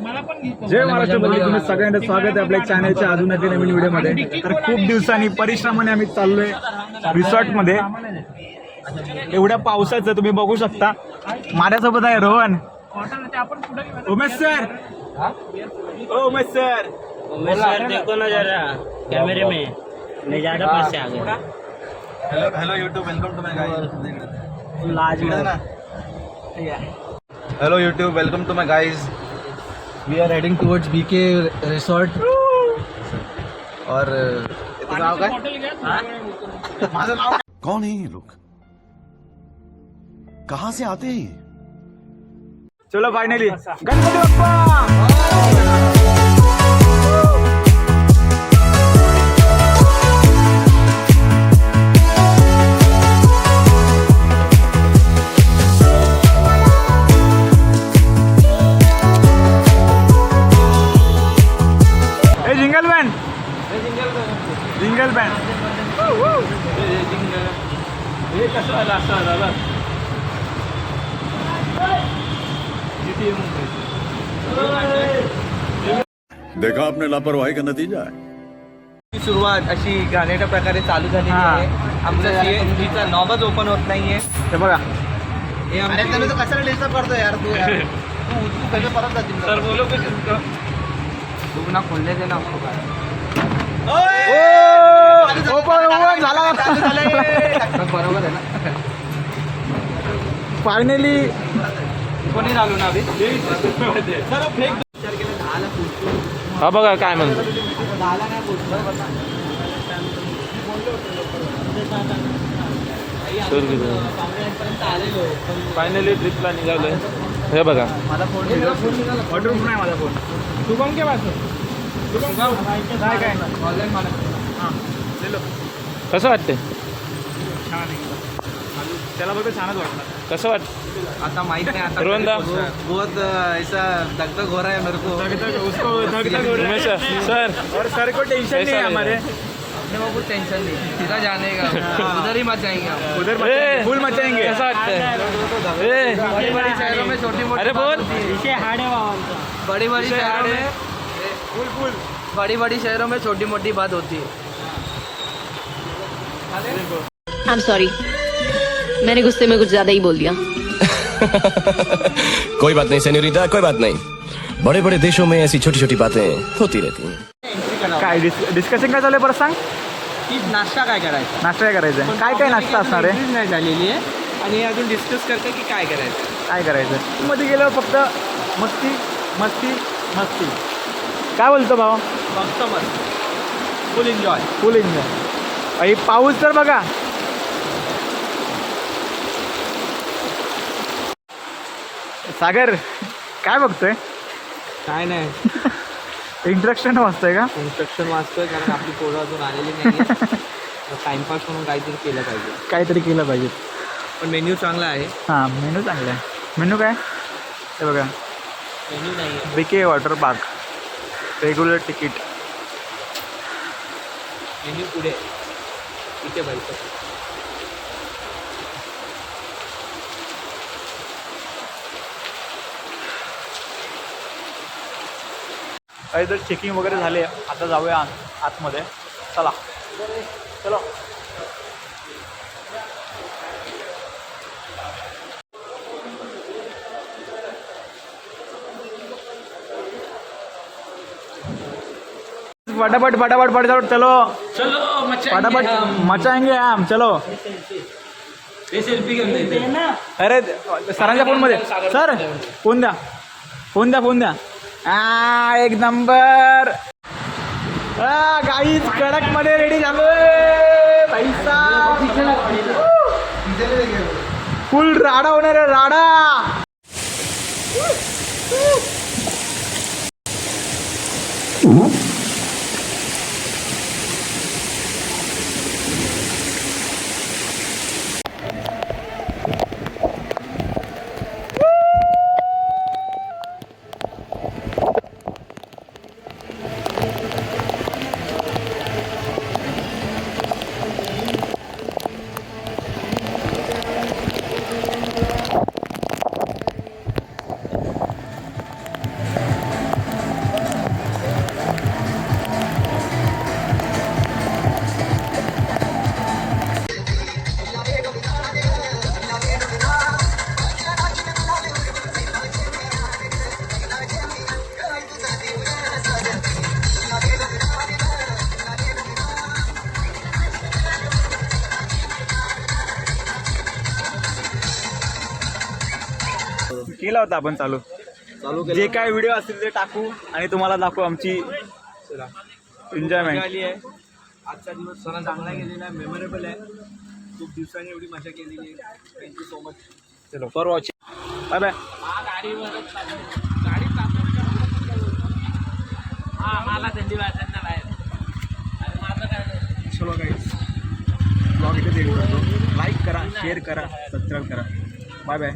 जय महाराष्ट्र बोलले तुम्ही सगळ्यांचं स्वागत आहे आपल्या चॅनलच्या अजून एका नवीन व्हिडिओमध्ये. तर खूप दिवसांनी परिश्रमाने आम्ही चाललोय रिसॉर्टमध्ये. एवढ्या पावसाचं तुम्ही बघू शकता. माझ्यासोबत आहे Rohan, Umesh sir. Umesh sir, sir देखो ना जरा कैमरे में, मैं ज्यादा पास से आ गया. Hello YouTube, welcome to my guys. लाज में hello YouTube, welcome to my guys. We are heading towards BK resort. और गाँव का माझं नाव कौन है ये लोग, कहाँ से आते हैं? चलो finally Ganpati Bappa. Jingle band, jingle band. हे कसं आलं असं दादा. देखा आपने लापरवाही का नतीजा है. सुरुवात अशी गाण्याच्या प्रकारे चालू झालेली आहे. आमचं सीएनजीचा नॉबच ओपन होत नाहीये. हे बघा, हे आमच्या तो कशाला डिस्टर्ब करतो यार तू. यार तू पहिले परत जातील. सर बोलो तू ना खोलले दे ना. ओपन झाला. बरोबर आहे ना. फायनली कोणी झालो ना अभि. सर फेक विचार केला 10ला पोहोचतो. हा बघा काय म्हणतो. 10ला नाही पोहोचलो. फायनली ट्रिपला निघालोय. हे बघा माझा फोन निघाला. वॉटरप्रूफ नाही माझा फोन. शुभम के पास काय काय ऑनलाईन मला. कसं वाटते. छान आहे. त्याला बघ छानच वाटलं. कसं वाटतं आता माहित नाही. आता रोहनदा? बहुत ऐसा दगदग हो रहा है मेरे को. उसको धक-धक हो रहा उमेश है. सर और सर को टेंशन नहीं है हमारे. अपने को कुछ टेंशन नहीं. सीधा जाने का. उधर ही मत जाएंगे हम. उधर मचाएंगे, फुल मचाएंगे. कसं वाटतंय. ए, बड़ी बड़ी शहरों में छोटी मोटी अरे बोल. बड़ी बड़ी शहरों में फुल फुल. बड़ी बड़ी शहरों में छोटी मोटी बात होती है. आई एम सॉरी, मैंने गुस्से में कुछ ज्यादा ही बोल दिया. कोई बात नहीं सेन्योरिटा, कोई बात नहीं. बड़े बड़े देशों में ऐसी छोटी छोटी बातें होती रहती हैं. काय डिस्कशन काय चालू आहे परत सांग. की नाश्ता काय करायचा. नाश्ता काय करायचं. काय काय नाश्ता असणार आहे. नाही झालेली आहे आणि अजून डिस्कस करते की काय करायचं. काय करायचं. मध्ये गेल्यावर फक्त मस्ती मस्ती मस्ती. काय बोलतो भाऊ. फक्त मस्त फुल एन्जॉय. फुल एन्जॉय. आणि पाऊस तर बघा. सागर काय बघतोय. काय नाही. इंट्रोडक्शन वाचतोय का. इन्स्ट्रक्शन वाचतोय कारण आपली पोरं अजून आलेली नाही. टाइमपास म्हणून काहीतरी केलं पाहिजे. काहीतरी केलं पाहिजे. पण मेन्यू चांगला आहे. हां मेनू चांगला आहे. मेनू काय हे बघा. मेन्यू नाही आहे. BK water park regular ticket. Menu पुढे इथे पाहिजे. तर चेकिंग वगैरे झाले. आता जाऊया आतमध्ये. चला चलो. फटाफट फटाफट फटाफट चलो चलो फटाफट मचाएंगे हम. चलो. सेल्फी घेऊन अरे सरांच्या फोनमध्ये. सर फोन द्या, फोन द्या, फोन द्या. एक नंबर. गाईच कडक मध्ये रेडी झालोय. पैसा फुल राडा होणार आहे. राडा. केला होता आपण चालू जे काय व्हिडिओ असतील ते टाकू आणि तुम्हाला दाखवू आमची एन्जॉयमेंट. आजचा दिवस सगळा चांगला गेलेला आहे, मेमोरेबल आहे. खूप दिवसांनी एवढी मजा केलेली आहे. Thank you so much. चलो फॉर वॉचिंग, बाय बाय. मला थंडी वाजत ना बाहेर. चलो गाईस, ब्लॉग इथे एंड करतो. लाईक करा, शेअर करा, सबस्क्राईब करा. Bye bye.